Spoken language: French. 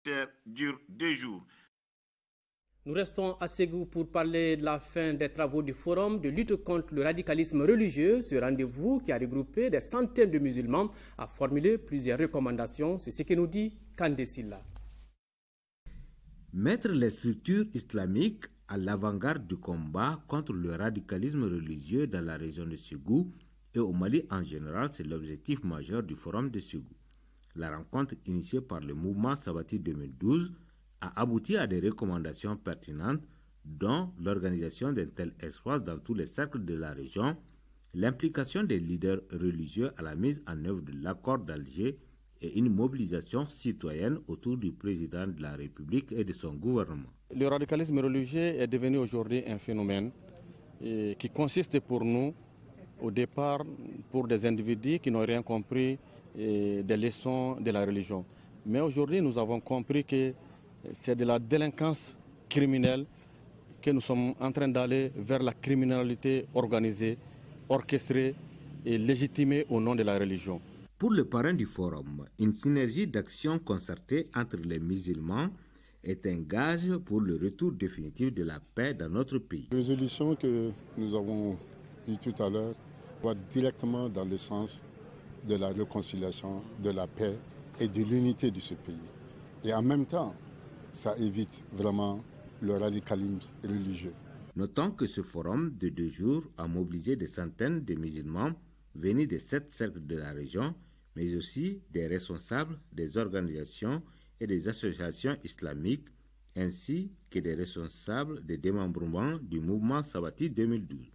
humanitaire dure 2 jours. Nous restons à Ségou pour parler de la fin des travaux du Forum de lutte contre le radicalisme religieux. Ce rendez-vous qui a regroupé des centaines de musulmans a formulé plusieurs recommandations. C'est ce que nous dit Kandé Silla. Mettre les structures islamiques à l'avant-garde du combat contre le radicalisme religieux dans la région de Ségou et au Mali en général, c'est l'objectif majeur du Forum de Ségou. La rencontre initiée par le mouvement Sabati 2012 a abouti à des recommandations pertinentes dont l'organisation d'un tel espace dans tous les cercles de la région, l'implication des leaders religieux à la mise en œuvre de l'accord d'Alger et une mobilisation citoyenne autour du président de la République et de son gouvernement. Le radicalisme religieux est devenu aujourd'hui un phénomène qui consiste pour nous, au départ, pour des individus qui n'ont rien compris des leçons de la religion. Mais aujourd'hui, nous avons compris que c'est de la délinquance criminelle que nous sommes en train d'aller vers la criminalité organisée, orchestrée et légitimée au nom de la religion. Pour le parrain du forum, une synergie d'action concertée entre les musulmans est un gage pour le retour définitif de la paix dans notre pays. La résolution que nous avons eue tout à l'heure va directement dans le sens de la réconciliation, de la paix et de l'unité de ce pays. Et en même temps, ça évite vraiment le radicalisme religieux. Notons que ce forum de 2 jours a mobilisé des centaines de musulmans venus des 7 cercles de la région, mais aussi des responsables des organisations et des associations islamiques, ainsi que des responsables des démembrements du mouvement Sabati 2012.